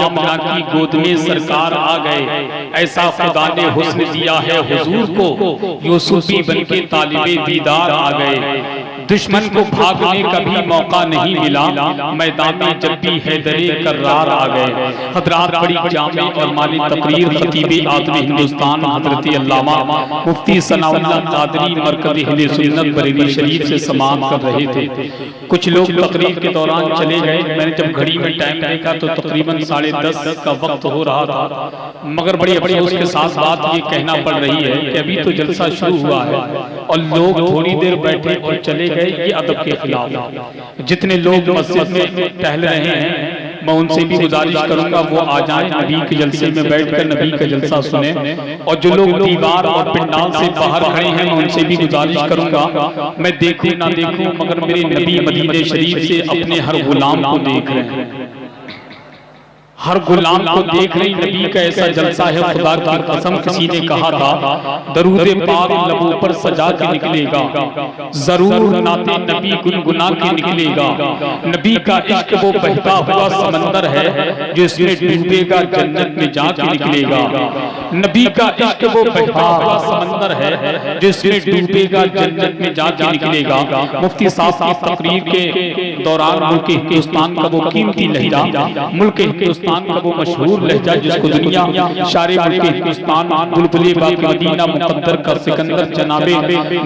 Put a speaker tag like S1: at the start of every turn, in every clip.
S1: जमुना की गोद में सरकार आ गए, ऐसा खुदा ने हुस्न दिया है हुजूर को, यूसुफी बनके तालिबे दीदार आ गए। दुश्मन को भागने का भी मौका नहीं मिला, मैदान में जब भी हैदरे कर्रार आ गए। हजरात बड़ी जामे और माली तकरीर खतीब आदम हिंदुस्तान हजरत अल्लामा मुफ्ती सनाउल्लाह कादरी मरकज़ अहले सुन्नत बरेली शरीफ से समाअत कर रहे थे। कुछ लोग तकरीर के दौरान चले गए। मैंने जब घड़ी में टाइम देखा तो तकरीबन 10:30 का वक्त हो रहा था, मगर बड़ी अफसोस के साथ बात ये कहना पड़ रही है कि अभी तो जलसा शुरू हुआ है और लोग थोड़ी देर बैठे और चले गए। ये अदब के खिलाफ। जितने लोग मस्जिद में टहल रहे हैं मैं उनसे भी गुजारिश करूंगा वो आ जाएं, नबी के जलसे में बैठकर नबी का जलसा सुने। और जो लोग दीवार और पंडाल से बाहर खड़े हैं मैं उनसे भी गुजारिश करूंगा, मैं देखूं ना देखूं मगर मेरे नबी मदीने शरीफ से अपने हर गुलाम को देख रहे हैं, हर गुलाम को देख रही। नबी का ऐसा जलसा है खुदा की कसम, किसी ने कहा था दरूद पाक लबों पर सजा के निकलेगा, जरूर नाते नबी गुनगुना के निकलेगा। नबी का इश्क वो बहता हुआ समंदर है जो इसमें डूबेगा जन्नत में जाके निकलेगा। नबी का इश्क वो बहता हुआ समंदर है जो इसमें डूबेगा जन्नत में जाके निकलेगा। मुफ्ती साहब की तकरीर के दौरान मुल्क हिंदुस्तान का वो कीमती लहजा, मुल्क हिंदुस्तान का वो मशहूर लहजा जिसको दुनिया शारे मुल्क हिंदुस्तान बुलबुले बाकी मदीना मुकद्दर का सिकंदर जनाबे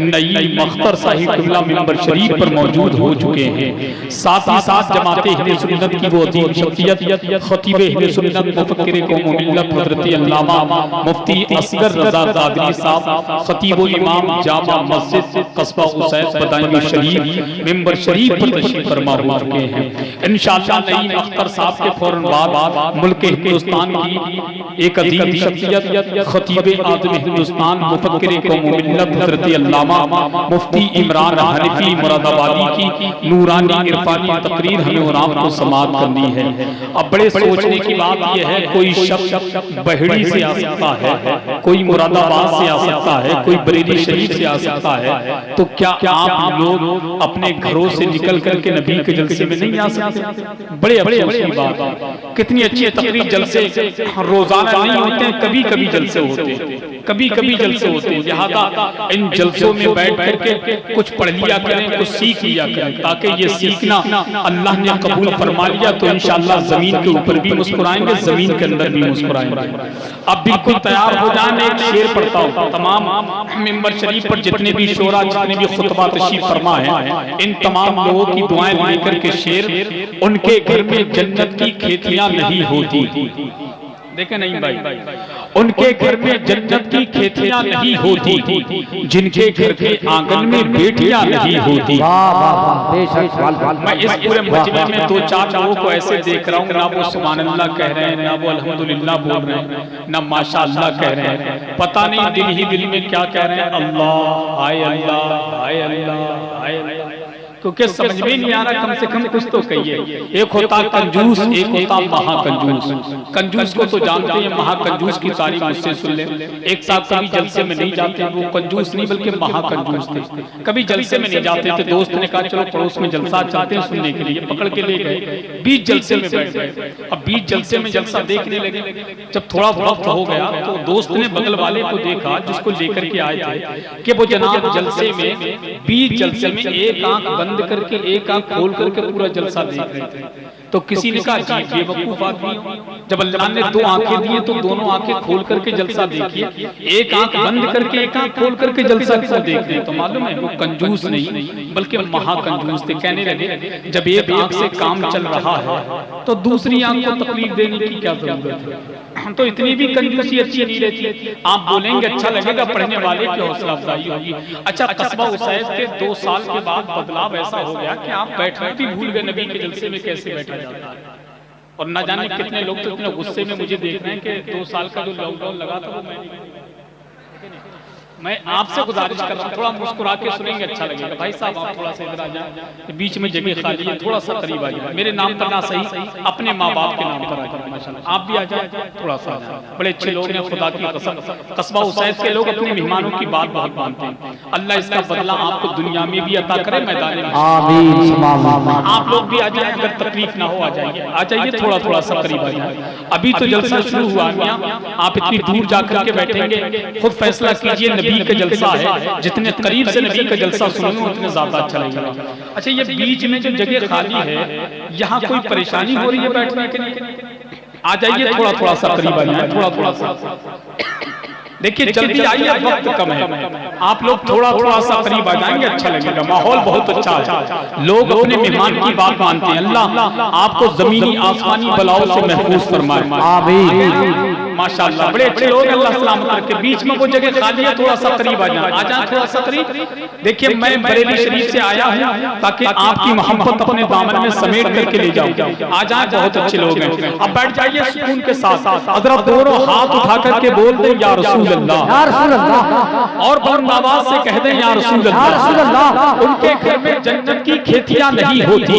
S1: नईम मख्तर साहिब किबला मिंबर शरीफ पर मौजूद हो चुके हैं। साथ ही साथ जमाते अहले सुन्नत की वो अजीम शख्सियत खतीब अहले सुन्नत मुफक्किर कौम व मिल्लत हज़रत अल्लामा मुफ्ती असगर रज़ा कादरी साहब खतीब व इमाम जामा मस्जिद कस्बा उसैद बदायूं शरीफ मिंबर शरीफ पर तशरीफ फरमा हो चुके हैं। इंशाअल्लाह नईम अख्तर साहब के फौरन बाद मुल्क हिंदुस्तान की एक अजीम शख्सियत खतीब आदम हिंदुस्तान मुफक्किर कौम व मिल्लत हज़रत अल्लामा मुफ्ती इमरान हनीफी मुरादाबादी की नूरानी इरफानी तकरीर हमें और आपको समाअत करनी है। अब बड़े सोचने की बात यह है, कोई शख्स बहड़ी से आ सकता है, कोई मुरादाबाद से आ सकता है, कोई बरेली शरीफ से आ सकता है, तो क्या आप लोग अपने घरों से निकल करके नबी के जलसे में नहीं आ सकते? बड़े अफसोस की बात। कितनी अच्छी तकरीर जलसे रोजाना नहीं होते हैं, कभी कभी जलसे होते हैं, कभी कभी जलसे होते हैं। लिहाजा इन जलसों में बैठ करके कुछ पढ़ लिया करें, कुछ सीख लिया करें, ताकि ये सीखना अल्लाह ने कबूल फरमा लिया तो इंशाअल्लाह जमीन के ऊपर भी मुस्कुराएंगे, जमीन के अंदर भी मुस्कुराएंगे। अब बिल्कुल तैयार हो जाए, एक शेर पढ़ता हूँ। तमाम मिंबर शरीफ पर जितने भी शोरा, जितने भी खुतबा तशरीफ फरमा है, इन तमाम लोगों की दुआएं लेकर के शेर, उनके घर में जन्नत की खेतियां नहीं होती। देखे नहीं भाई, उनके घर में जन्नत की खेतियां नहीं होती, जिनके घर के आंगन में बेटियां नहीं होती। मैं इस पूरे मजमे में 2-4 लोगों को ऐसे देख रहा हूँ, ना वो सुभान अल्लाह कह रहे हैं, ना वो अल्हम्दुलिल्लाह बोल रहे हैं, ना माशा अल्लाह कह रहे हैं, पता नहीं दिल ही दिल में क्या कह रहे हैं, अल्लाह हाय अल्लाह हाय अल्लाह हाय अल्लाह, क्योंकि समझ में नहीं आ रहा। कम से कम कुछ तो कहिए। एक होता कंजूस, एक होता महाकंजूस। कंजूस को तो जानते हैं, महाकंजूस की तारीफ मुझसे सुन ले। एक साहब कभी जलसे में नहीं जाते, वो कंजूस नहीं बल्कि महाकंजूस थे। कभी जलसे में नहीं जाते थे, दोस्त ने कहा चलो पड़ोस में जलसा चाहते हैं सुनने के लिए, पकड़ के ले गए, बीच जलसे में बैठ गए। अब बीच जलसे में जलसा देखने लगे। जब थोड़ा वक्त हो गया तो दोस्त ने बगल वाले को देखा जिसको लेकर के आए थे कि वो जनाब जलसे में, बीच जलसे में एक आंख बंद करके एक आंख खोल करके पूरा जलसा देख रहे थे। तो किसी ने कहा जी बेवकूफ आदमी, जब अल्लाह ने 2 आंखें दी तो दोनों आंखें खोल करके जलसा देखिए, एक आंख बंद करके एक आंख खोल करके जलसा क्यों देख रहे? तो मालूम है वो कंजूस नहीं बल्कि महाकंजूस थे। कहने लगे जब एक आंख से काम चल रहा है तो दूसरी आंख को तकलीफ देने की क्या जरूरत है? तो इतनी भी कंजूसी अच्छी नहीं रहती। आप बोलेंगे अच्छा लगेगा, पढ़ने वाले की हौसला अफजाई होगी। अच्छा, कस्बा उसैद के 2 साल के बाद बदलाव ऐसा हो गया कि आप बैठना भी भूल गए, नबी के जलसे में कैसे बैठा जाता है। और न जाने कितने लोग तो इतने गुस्से में मुझे देख रहे हैं कि 2 साल का जो लॉकडाउन लगा था वो मैं आपसे गुजारिश कर रहा हूँ, थोड़ा मुस्कुरा के सुनेंगे, अच्छा लगेगा। भाई साहब आप थोड़ा सा इधर आ जाए, बीच में जगह खाली है, थोड़ा सा करीब आ जाए। मेरे नाम पर ना सही, अपने माँ बाप के नाम पर आ जाए। माशाल्लाह आप भी आ जाए थोड़ा सा। बड़े अच्छे लोग हैं, खुदा की कसम। कस्बा उसैद के लोग अपने मेहमानों की बात बहुत मानते हैं। अल्लाह इसका बदला आपको दुनिया में भी अता करे, मैदान में। आप लोग भी आ जाए, अगर तकलीफ ना हो आ जाइए, आ जाइए, थोड़ा थोड़ा सा करीब आ जाए। अभी तो जलसा शुरू हुआ, आप इतनी दूर जाकर के बैठेंगे, खुद फैसला कीजिए। नबी का जलसा है, जितने करीब से नबी का जलसा सुनेंगे उतने ज्यादा अच्छा लगेगा। अच्छा, ये बीच में जो जगह खाली है, यहाँ कोई परेशानी हो रही है बैठने के लिए? आ जाइए, थोड़ा थोड़ा सा करीब आ जाए, थोड़ा थोड़ा सा। देखिए जल्दी आइए, वक्त कम है, आप लोग थोड़ा थोड़ा सा करीब आ जाएंगे, अच्छा लगेगा। माहौल बहुत अच्छा है, लोग अपने मेहमान की बात मानते हैं। अल्लाह आपको जमीनी आसमानी बलाओं से महफूज फरमाए, आमीन। माशाअल्लाह बड़े अच्छे लोग, अल्लाह सलामत रखे। बीच में वो जगह खाली है, थोड़ा सा करीब आ जाए, थोड़ा सा करीब। देखिए मैं बरेली शरीफ से आया हूँ ताकि आपकी मोहब्बत अपने दामन में समेट करके ले जाऊं। आ जाए, बहुत अच्छे लोग हैं। अब बैठ जाइए सुकून के साथ, अगर दोनों हाथ उठा करके बोल दें या रसूल अल्लाह, और बुलंद आवाज से कह दें या रसूल अल्लाह। उनके घर में जन्नत की खेतियां नहीं होती,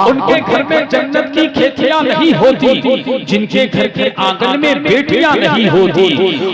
S1: उनके घर में जन्नत की खेतियां नहीं होती, जिनके घर के आंगन में बेटियां नहीं होती।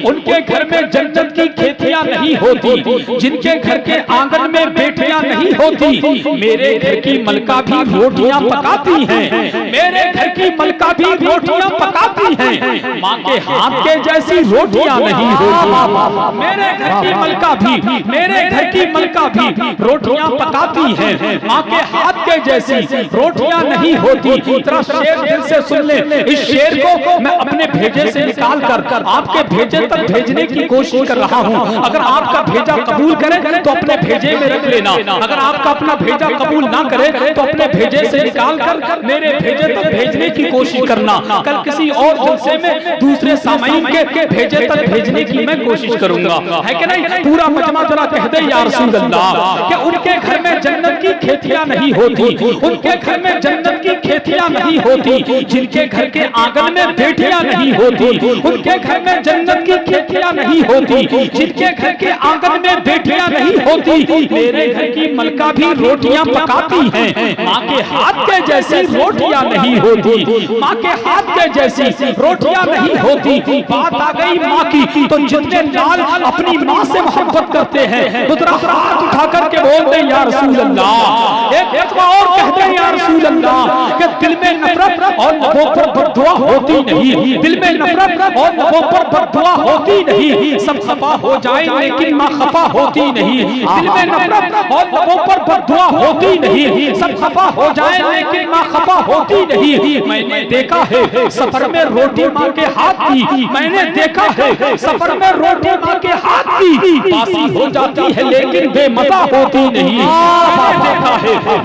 S1: उनके घर में जन्नत की खेतियां नहीं होती, जिनके घर के आंगन में बेटियां नहीं होती। मेरे घर की मलका भी रोटियां पकाती हैं, मेरे घर की मलका भी रोटियां पकाती हैं, माँ के हाथ के जैसी रोटियां नहीं होती। मेरे घर की मलका भी, मेरे घर की मलका भी रोटियां पकाती हैं, माँ के हाथ के जैसी रोटियां नहीं होती। जरा शेर दिल से सुन ले, इस शेर को मैं अपने भेजे से निकाल कर आपके भेजे तक भेजने की कोशिश कर रहा हूँ। अगर आपका भेजा कबूल करे तो अपने भेजे में रख लेना, अगर आपका अपना भेजा कबूल ना करे तो अपने भेजे से निकाल कर मेरे भेजे तक भेजने की कोशिश करना। कल किसी और जलसे में दूसरे सामाइन के भेजे तक भेजने की मैं कोशिश करूंगा, है कि नहीं? पूरा मजमा जरा कह दे या रसूल अल्लाह कि उनके घर में जन्नत की खेतियां नहीं होती, उनके घर में जन्नत की खेतियां नहीं होती, जिनके घर के आंगन में बेटियां नहीं होती। उनके घर में जन्नत की खेतियां नहीं होती, जिनके घर के आंगन में बेटियां नहीं होती। मेरे घर की मलका भी रोटियां पकाती हैं, माँ के हाथ के जैसी रोटियां नहीं होती, माँ के हाथ के जैसी रोटियां नहीं होती। बात आ गई माँ की, तो जितने लाल अपनी माँ से मोहब्बत करते हैं तो जरा हाथ उठा करके बोल दे या रसूल अल्लाह। एक दफा और कह दे या रसूल अल्लाह कि दिल में नफरत और लबों पर बददुआ होती नहीं, दिल में नफरत और लबों पर बददुआ होती नहीं। सब खफा हो जाए लेकिन माँ खफा होती नहीं, दिल में नफरत और लबों पर बददुआ होती नहीं। सब खफा हो जाए लेकिन माँ खफा होती नहीं। मैंने देखा है सफर में रोटी माँ के हाथ की, मैंने देखा है सफर में रोटी माँ के हाथ की, बासी हो जाती है लेकिन बेमज़ा होती नहीं।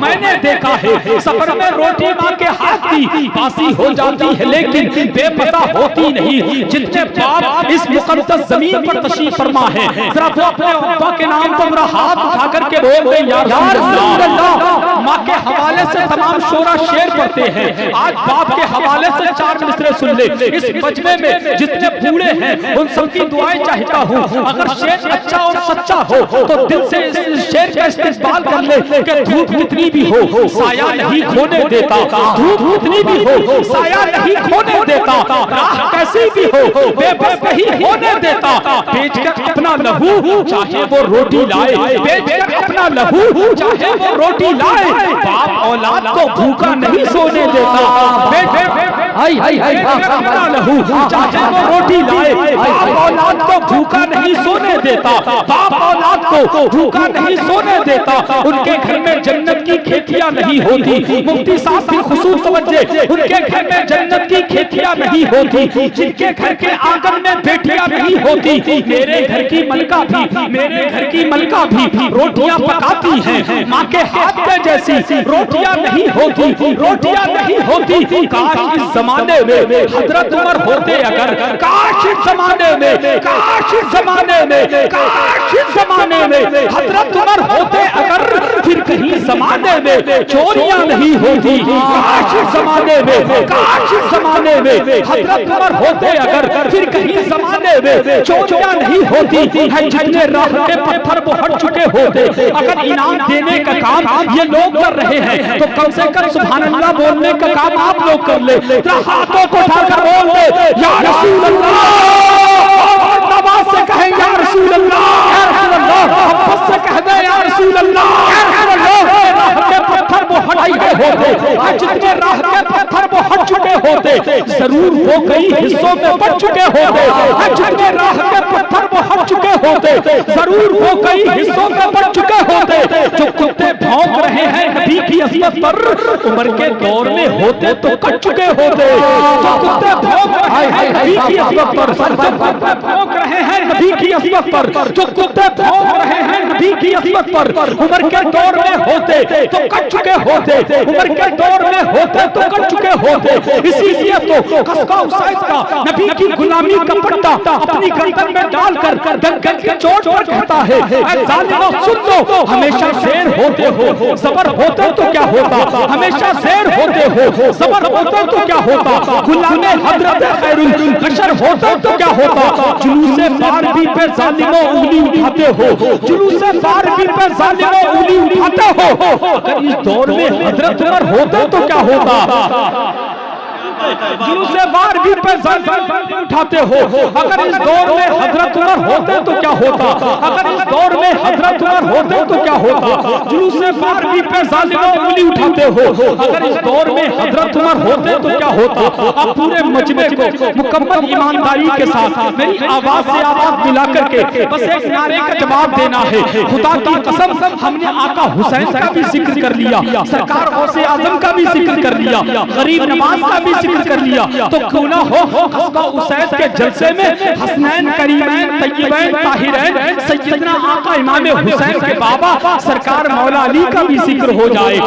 S1: मैंने देखा है सफर में रोटी माँ के हाथ की, बासी हो जाती है लेकिन बेमज़ा होती नहीं। जितने बाप इस मुक़द्दस जमीन पर तशरीफ फरमा है, जरा वो अपने अब्बा के नाम पर मेरा हाथ उठा करके बोल दे या रसूल अल्लाह। माँ के हवाले से तमाम शोरा शेर पढ़ते हैं, आज बाप के हवाले से 4 मिसरे सुन ले। इस मजमे में जितने बूढ़े हैं उन सबकी दुआएं चाहता हूँ। अगर शेर अच्छा और सच्चा हो तो दिल से इस शेर का इस्तेमाल कर ले कि धूप कितनी भी हो साया नहीं खोने देता, धूप कितनी भी हो साया नहीं खोने देता, राह कैसी भी हो बेबस नहीं होने देता। बेचकर अपना लहू चाहे वो रोटी लाए, बेचकर अपना लहू चाहे वो रोटी लाए, बाप औलाद को भूखा नहीं सोने देता। अपना लहू चाहे वो रोटी लाए, बाप औलाद को भूखा नहीं सोने देता, बाप औलाद को भूखा नहीं सोने देता। उनके घर में जन्नत की खेतियां नहीं होती, मुफ्ती साहब भी खुसूस तवज्जो, उनके घर में जन्नत की खेतियां नहीं होती, जिनके घर के आंगन में बेटियां नहीं होती। मेरे घर की मलका भी, मेरे घर की मलका भी रोटियां पकाती हैं, माँ के हाथ के जैसी रोटियां नहीं होती, रोटियां नहीं होती। काश इस जमाने में हजरत उमर होते अगर, काश इस जमाने में, काश इस जमाने में, काश इस जमाने में हजरत उमर होते अगर, फिर कहीं जमाने में चोरियां नहीं होती। काश इस जमाने में, काश इस जमाने में हजरत उमर होते अगर, फिर कहीं जमाने में चोरियां नहीं होती। है जितने राह के पत्थर वो हट चुके होते, अगर इनाम देने का काम ये लोग कर रहे हैं तो कम से कम सुभान अल्लाह बोलने का काम आप लोग कर ले। हाथों को उठाकर बोल दे या रसूल अल्लाह, और नवाज से कहें या रसूल अल्लाह, या रसूल अल्लाह, अब्बास से कह दे या रसूल अल्लाह, या रसूल अल्लाह। राह के पत्थर वो हटाए होते, जितने राह के पत्थर वो हट चुके होते, जरूर वो कई हिस्सों में बढ़ चुके होते। जितने राह के पत्थर वो हट चुके होते, जरूर वो कई हिस्सों में बढ़ चुके होते। जो कुत्ते भौंक रहे हैं नबी की अज़मत पर, उमर के दौर में होते तो कट चुके होते। जो कुत्ते भौंक रहे हैं नबी की अज़मत पर, भौंक रहे हैं नबी की अज़मत पर, जो कुत्ते भौंक रहे हैं नबी की अज़मत पर, उमर के दौर में होते तो कट चुके होते। उमर के दौर में होते तो कट चुके होते। इसीलिए तो कसबा उसैद का नबी की गुलामी का पट्टा अपनी गर्दन में डालकर दंगल के चोट पर कहता है, ऐ जालिमों सुन लो, हमेशा शेर होते हो, सबर होते तो क्या होता। हमेशा शेर होते हो, सबर होते तो क्या होता। गुलामे हजरत खैरुल बशर होते तो क्या होता। जुलूसे फारबी पे जालिमों उंगली उठाते हो, जुलूसे फारबी पे जालिमों उंगली उठाते हो। अगर इस दौर में हजरत उमर होते तो क्या होता। जुलूसे बार भी पे उठाते हो, अगर इस दौर में हजरत उमर होते तो क्या होता। अगर इस दौर में हजरत उमर होते तो क्या होता। जुलूसे बार भी पे जालिमों उंगली उठाते हो, अगर इस दौर में हजरत उमर होते तो क्या होता। अब पूरे मजमे को मुकम्मल ईमानदारी के साथ मेरी आवाज से आवाज मिलाकर के बस एक नारे का जवाब देना है। खुदा की कसम, हमने आका हुसैन का भी जिक्र कर लिया, सरकार गौसे आजम का भी जिक्र कर लिया, गरीब नवाज का भी कर लिया, तो क्यों ना हो कसबा उसैद के जलसे में हसनैन, करीमैन, तय्यबैन, ताहिरैन, सैयदना आका इमाम हुसैन के बाबा सरकार मौला अली का भी जिक्र हो जाए।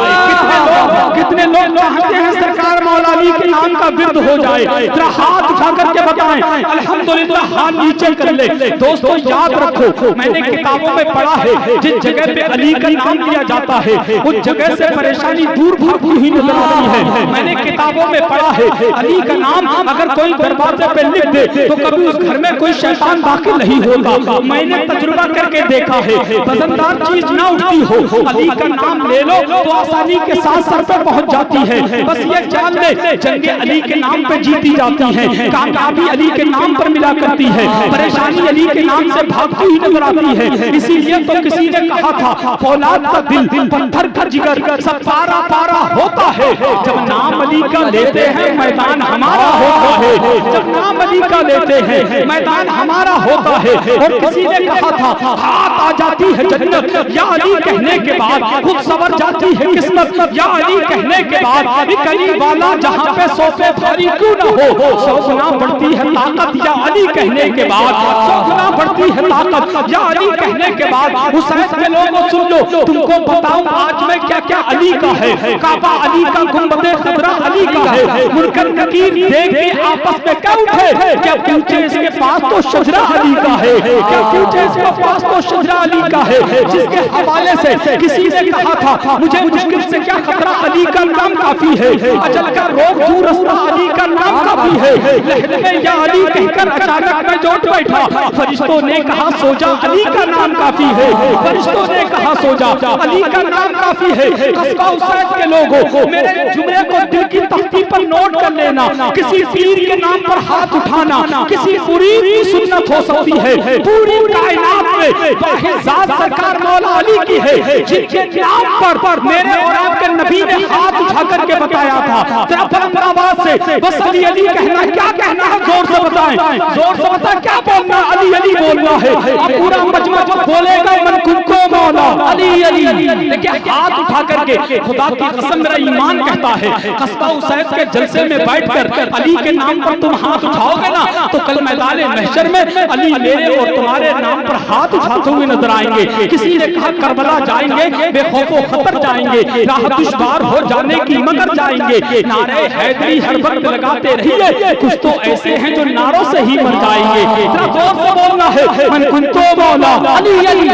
S1: कितने लोग चाहते हैं सरकार मौला अली के नाम का विर्द हो जाए। जरा हाथ उठा करके बताएं अल्हम्दुलिल्लाह, हाथ नीचे कर ले। दोस्तों याद रखो, मैंने किताबों में पढ़ा है जिस जगह पे अली का नाम लिया जाता है उस जगह से परेशानी दूर भागती हुई नजर आती है। मैंने किताबों में पढ़ा है अली का नाम अगर कोई दरवाजे पे लिख दे तो कभी उस घर में कोई शैतान दाखिल नहीं होता। मैंने तजुर्बा करके देखा है, वजनदार चीज ना उठती हो, अली का नाम ले लो तो आसानी के साथ सर पर पहुंच जाती है। बस ये जान ले, जंगे अली के नाम पे जीती जाती है, कामयाबी अली के नाम पर मिला करती है, परेशानी अली के नाम से भागती हुई नजर आती है। इसीलिए तो किसी ने कहा था, फौलाद का दिल पत्थर का जिगर सब पारा पारा होता है। जब नाम अली का लेते हैं मैदान हमारा होता है, जब नाम अली का लेते हैं मैदान हमारा होता है। और किसी ने कहा था, हाथ आ जाती है जन्नत या अली कहने के बाद, खुद सवर जाती है किस्मत या अली कहने के बाद। कली वाला जहाँ पे सोफे भारी क्यों ना हो, सौगुना बढ़ती है ताकत या अली कहने के बाद, सौगुना बढ़ती है ताकत या अली कहने के बाद। हुसैन के लोगों सुन लो, तुमको बताऊं आज में क्या क्या अली का है। काबा अली का, गुंबदे खजरा अली का है, मुनकर नकीर देख के आपस में क्या उठे, क्या पूछे इसके पास तो शजरा अली का है, क्या पूछे इसके पास तो शजरा अली का है। जिसके हवाले से किसी ने कहा था, मुझे मुश्किल से क्या खतरा, अली का नाम काफी है, अजल का रोग दूर रास्ता अली का नाम काफी है। लहर में या अली कहकर अचानक मैं जोट बैठा, फरिश्तों ने कहा सो जा, अली का नाम काफी है, फरिश्तों ने कहा सो जा, अली का नाम काफी है। कसबा उसैद के लोगों, मेरे जुमले को दिल की तख्ती पर नोट कर लेना, किसी पीर के नाम पर हाथ उठाना किसी मुरीद की सुन्नत हो सकती है। पूरी कायनात में वाहिद जात सरकार मौला अली की है, जिनके नाम पर मेरे और आपके नबी ने हाथ उठा करके बताया था। जरा बुलंद आवाज से बस अली अली कहना, क्या कहना है जोर से बताएं, जोर से बता क्या बोलना, अली अली बोलना है। अब पूरा मजमा बोलेगा मन खुद को मौला अली अली। देखिए हाथ उठा करके खुदा की कसम मेरा ईमान कहता है, कस्बा उसैद के जलसे में बैठकर अली के नाम पर तुम हाथ उठाओगे ना तो कल मैदान महशर में अली मेरे और तुम्हारे नाम पर हाथ उठाते हुए नजर आएंगे। किसी ने कहा करबला जाएंगे बेखौफो खतर जाएंगे, राह दुश्वार हो जाने की मगर जाएंगे। नारे हैदरी हर वक्त लगाते रहिए, कुछ तो ऐसे हैं जो नारों से ही मर जाएंगे। जरा जोर से बोलना है मन कुंतो मौला अली अली,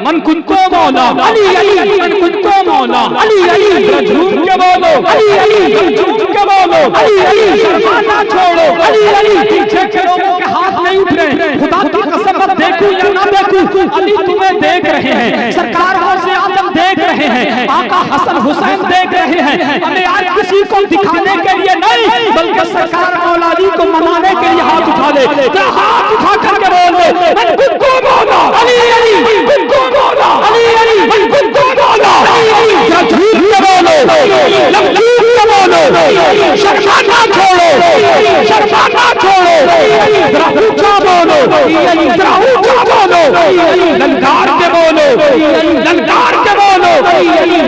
S1: मन कुंतो मौला अली अली, मन कुंतो मौला अली अली। झूम के बोलो अली अली, झूम के बोलो अली अली। शर्माना छोड़ो अली अली। पीछे के लोगों के हाथ नहीं उठ रहे, खुदा की कसम देखूं या ना देखूं अली तुम्हें देख रहे हैं, सरकार गौसे आजम देख रहे हैं, आका हसन हुसैन देख रहे हैं। हमें आज किसी को दिखाने के लिए नहीं बल्कि सरकार मौला अली को मनाने के लिए हाथ उठा ले। हाथ उठा करके बोल दे मन कुंतो मौला अली अली, मन कुंतो मौला अली अली, मन कुंतो मौला अली अली। झूठ के बोलो, झूठ के बोलो, शर्माना छोड़ो, शर्माना छोड़ो, जरा ऊंचा बोलो, जरा ऊंचा बोलो, ललकार के बोलो, ललकार के बोलो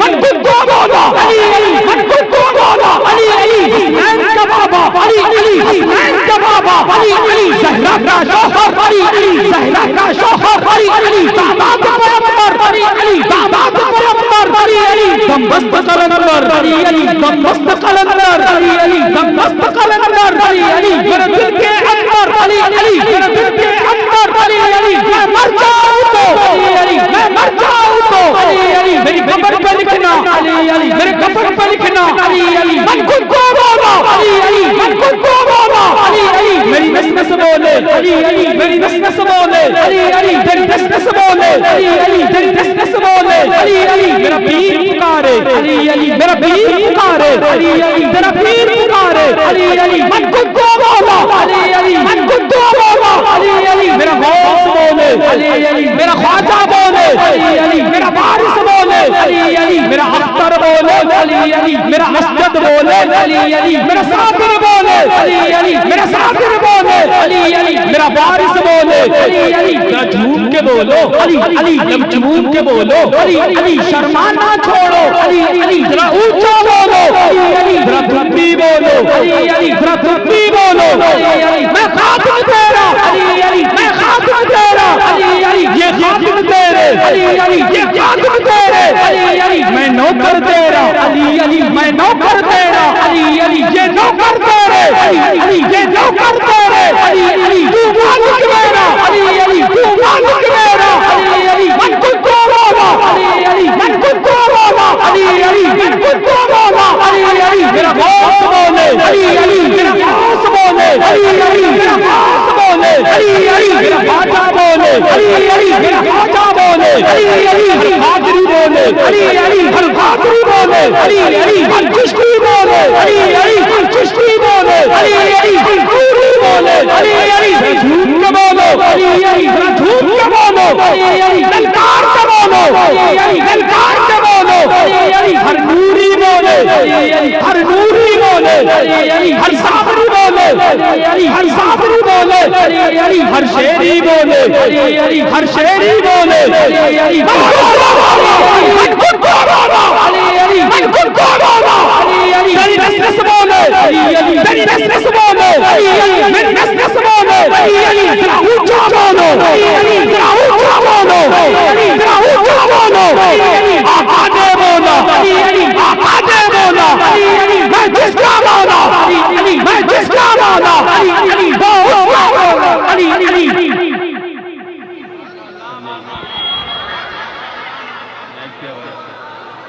S1: मन कुंतो मौला अली अली, मन कुंतो मौला अली अली। हसनैन का बाबा अली अली, हसनैन का बाबा अली अली, ज़हरा का शौहर अली अली, ज़हरा का शौहर अली अली, दामाद पैगंबर अली अली, दामाद पैगंबर अली अली। दमबस्त कलंदर अली अली, दमबस्त कलंदर अली अली, दमबस्त कलंदर अली अली। मेरे दिल के अंदर अली अली, मेरे दिल के अंदर अली अली। मैं मर जाऊं तो अली अली, मैं मर जाऊं तो अली अली। मेरी कब्र पे लिखना अली अली, मेरे कब्र पे लिखना अली अली। मन कुंतो मौला अली अली, मन कुंतो मौला अली अली। मेरी नस बोले अली अली, मेरी नस बोले अली अली, तेरी नस बोले अली अली, तेरी नस बोले अली अली। मेरा पीर पुकारे अली अली, मेरा पीर पुकारे अली अली, तेरा पीर पुकारे अली अली। मन कुंतो मौला अली अली, मन कुंतो मौला अली अली। मेरा गौस बोले अली अली, मेरा ख्वाजा बोले अली अली, मेरा वारिस बोले अली अली, मेरा अख्तर बोले अली अली, मेरा असद बोले अली अली, मेरा साबिर बोले अली अली, मेरा साबिर बोले अली अली, मेरा वारिस बोले अली अली। जरा झूम के बोलो अली अली, जब झूम के बोलो अली अली। शर्माना छोड़ो अली अली, जरा ऊंचा बोलो अली अली, जरा धुप्पी बोलो अली अली, जरा धुप्पी बोलो अली अली। मैं खातिम तेरा अली अली, मैं खातिम तेरा अली अली, ये खातिम तेरे अली अली, ये खातिम तेरे अली अली। मैं नौकर तेरा अली अली, मैं नौकर तेरा अली अली, ये नौकर तेरे अली अली, ये नौकर तेरे अली अली। तू मालिक मेरा अली अली, तू मालिक मेरा अली अली। मन कुंतो मौला अली अली, मन कुंतो मौला अली अली, मन कुंतो मौला अली अली। मेरा गौस बोले अली अली, मेरा गौस बोले अली अली, मेरा गौस बोले अली अली, मेरा ख्वाजा बोले अली अली, मेरा ख्वाजा बोले अली अली। हर कादरी बोले अली अली, हर कादरी बोले अली अली, हर चिश्ती बोले अली अली, हर चिश्ती बोले अली अली, हर नूरी बोले अली अली। झूठ के बोलो अली अली, झूठ के बोलो अली अली, ललकार के बोलो अली अली, ललकार के बोलो अली अली। हर नूरी बोले अली अली, हर नूरी बोले अली अली, हर साबरी बोले अली अली, हर साबरी बोले अली अली, हर शेरी बोले अली अली, हर शेरी बोले अली अली। मन कुंतो मौला अली अली, मन कुंतो मौला अली अली। तेरी नस बोले अली अली, तेरी नस बोले अली अली, मेरी नस बोले अली अली। जरा ऊंचा बोलो अली अली, जरा ऊंचा बोलो अली अली, जरा ऊंचा बोलो अली अली। आका ने बोला अली अली, आका ने बोला अली अली। मैं जिसका मौला अली अली, मैं जिसका मौला अली अली, वो उसका मौला अली अली।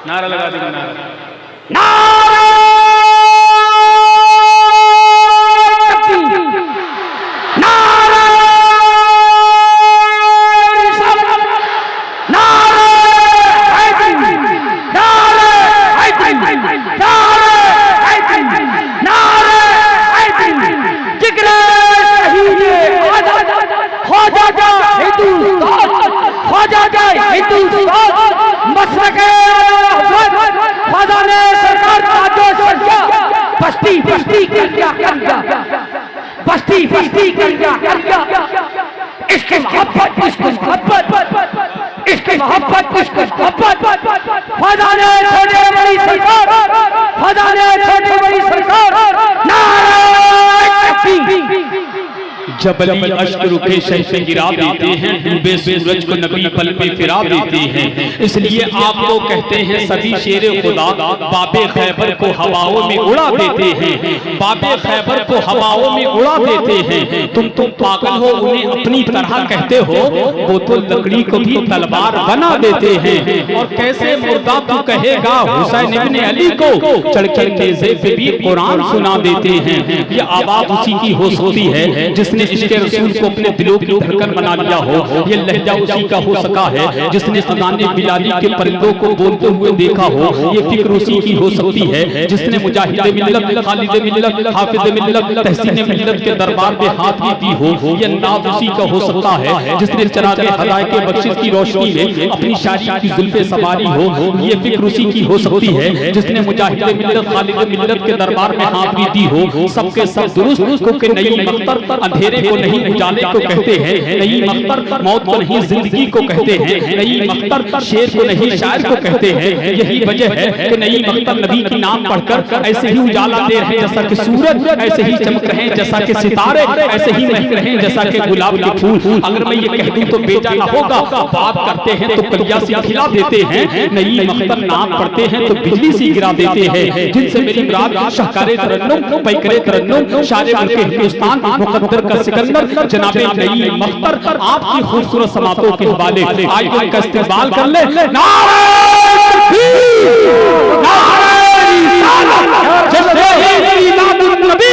S1: नारा लगा दीजिए, नारा
S2: इश्क मोहब्बत इश्क मोहब्बत खुदा ने छोटे बड़ी सरकार, खुदा ने छोटे बड़ी सरकार, नारे तकबीर।
S1: जब अली अश्क रुखे शहसे गिरा देते हैं, डूबे सूरज को नबी पल में फिरा देते हैं। इसलिए आपको कहते हैं सभी शेरे खुदा बाबे खैबर को हवाओं में उड़ा देते हैं, बाबे खैबर को हवाओं में उड़ा देते हैं। तुम पागल हो उन्हें अपनी तरह कहते हो, वो तो लकड़ी को भी तलवार बना देते हैं। और कैसे मुर्दा तू कहेगा हुसैन इब्ने अली को, चढ़ के नेज़े पे भी कुरान सुना देते हैं। ये आवाज उसी की हो सकती है जिसने इश्क़े रसूल को अपने दिलों की धड़कन बना लिया हो। ये लहजा उसी का हो सका है जिसने अज़ाने बिलाली के परिंदों को बोलते हुए देखा हो। ये फिक्र उसी की हो सकती है जिसने मुजाहिद मिल्लत, खालिद मिल्लत, हाफिज मिल्लत, तहसीन मिल्लत के दरबार में हाथ भी दी हो। ये नाज उसी का हो सकता है जिसने चरागे हदायत के बख्शिश की रोशनी में अपनी शादी की जुल्फे सवारी हो। ये फिक्र उसी की हो सकती है जिसने मुजाहिद मिल्लत, खालिद मिल्लत के दरबार में हाथ भी दी हो। सबके सब दुरुस्त को के नई मख्तर अंधेरे को नहीं उजाले को कहते हैं, नई मख्तर मौत को नहीं जिंदगी को कहते हैं, नई मख्तर शेर को नहीं शायर को कहते हैं। यही वजह है कि नई मख्तर नबी की नाम पढ़कर ऐसे ही उजाला दे रहे जैसा कि सूरज, ऐसे ही चमक रहे जैसा कि सितारे, ऐसे ही महक रहे जैसा कि गुलाब के फूल। अगर मैं ये कह दूं तो बेजा ना होगा, बात करते हैं तो कलिया से खिला देते हैं, नई मख्तर नाम पढ़ते हैं तो बिजली सी गिरा देते हैं। जिनसे मेरी मुराद शाहकारे तरन्नुम, पैकरे तरन्नुम, शारे मुल्क हिंदुस्तान, मुकद्दर का सिकंदर जनाबे नई मख्तर आपकी खूबसूरत समातों के हवाले आज उनका इस्तेमाल कर ले। नारे तकबीर, नारे रिसालत, जश्न-ए-मीलादुन नबी,